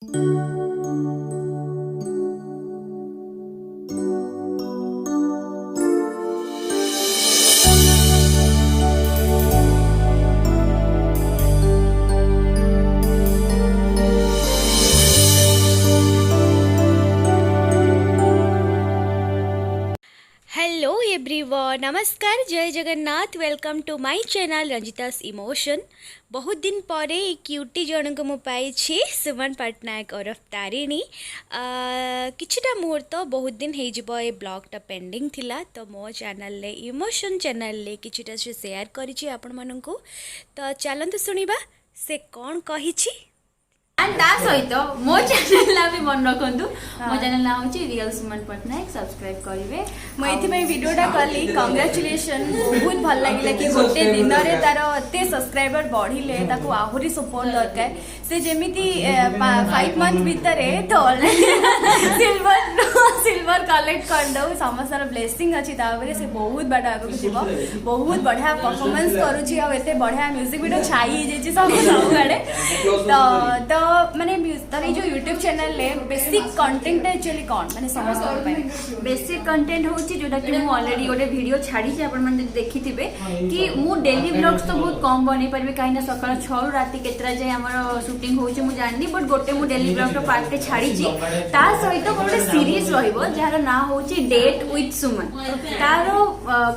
Hello everyone, नमस्कार, जय Jagannath. Welcome to my channel Ranjita's emotion. बहुत दिन पर एक क्यूटी जन को मुझे सुमन पट्टनायक और तारिणी किछटा मुहूर्त बहुत दिन हो ब्लॉगटा पेंडिंग थिला तो मो चैनल ले इमोशन चैनल ले किछटा से शेयर करिछि आपण माननकु। तो चलंतु सुनिबा से कौन कहिछि। सहित मो चैनल ना भी मन रखु। मो चैनल ना हूँ रियल सुमन पट्टनायक, सब्सक्राइब करेंगे। मुझे वीडियोटा कली कंग्रेचुलेशन। बहुत भल लगे कि गोटे दिन में तार एत सब्सक्राइबर बढ़िले आहरी सपोर्ट दरकार। से जमीती 5 मंथ भितर तो सिल्वर कलेक्ट कर दो। समस्त ब्लेसिंग अच्छी से बहुत बाट आगे जीव। बहुत बढ़िया परफॉर्मेंस करुँचे बढ़िया म्यूजिक वीडियो छाई सब आड़े। तो माने तार जो यूट्यूब चैनल ले बेसिक कंटेंट एक्चुअली कौन माने समस्त बेसिक कंटेंट होची जोटा कि मु ऑलरेडी गोटे वीडियो छाड़ी छै। आपण माने देखिथिबे कि मु डेली व्लॉग्स तो बहुत कम बनै परबे काहे ना सकाळ 6 रु राती केतरा जे हमर शूटिंग होची मु जाननी। बट गोटे मु डेली व्लॉग रो पार्ट के छाड़ी छी। ता सहित गोटे सीरीज रहइबो जहार ना होची डेट विथ सुमन। तारो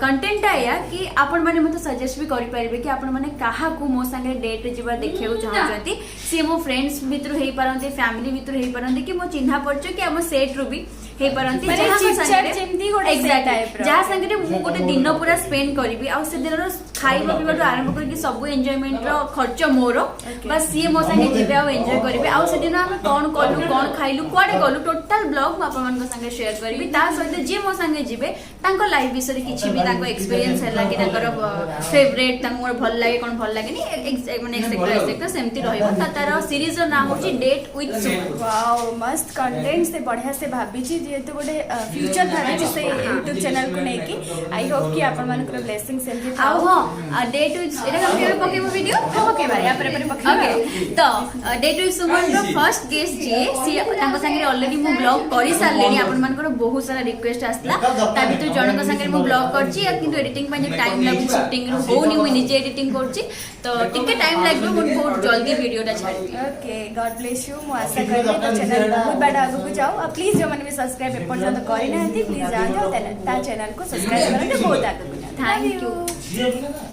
कंटेंट आया कि आपण माने मते सजेस्ट भी करि परबे कि आपण माने काहा को मो संगे डेट जिबा देखियो चाहछथि। से मो फ्रेंड्स भितर हेई पारंती, फैमिली भितर हेई पारंती कि मो चिन्हा पड़छ कि हम सेट रु भी हेई पारंती। जहाँ संगे मु गोटे दिन पूरा स्पेंड करी आ से दिन खाइबा पीबा आरंभ करके सब एंजॉयमेंट रो खर्च मोर। बस सी मो संगे जिबे आ एंजॉय करिवे। आ से दिन हम कोन कलु कोन खाइलु कुआडे गलु टोटल ब्लॉग मु आपन को संगे शेयर करबी। ता सहित जे मो संगे जिबे तांको लाइफ विषय किछि भी तांको एक्सपीरियंस हैला कि तांकर फेवरेट तांको भल लागे कोन भल लागे नी माने एक्सेक्टर सेमती रहइबो। ता तार सीरीज रो नाम होची डेट विथ सुमन। वाओ मस्त कंटेंट से बढ़िया से भाबी छी जेहेतु गोटे फ्यूचर भाबी से यूट्यूब चैनल को नेकी। आई होप कि आपन मानकर ब्लेसिंग सेमती थाओ। हां डेट विथ एटा केबे पकेबो वीडियो ओके भाई या पर ओके। तो डेट विथ सुमन रो फर्स्ट गेस्ट जे सी तांको संगे ऑलरेडी मु ब्लॉग करि सारलेनी। आपन मानकर बहुत सारा रिक्वेस्ट आसला ता भीतर जनक संगे मु ब्लॉग करछि किंतु एडिटिंग पय टाइम लागु शूटिंग रो होनी मु निजे एडिटिंग करछि तो टिके टाइम लागबो मु बहुत जल्दी वीडियोटा छाडी। Okay God bless you. मु आशा करबी तो चैनल बहुत बड़ा आगु को जाओ। प्लीज जो माने भी सब्सक्राइब एपर्यंत करि ना प्लीज जाओ ता चैनल को सब्सक्राइब करते बहुत आगु को जाओ। Thank you.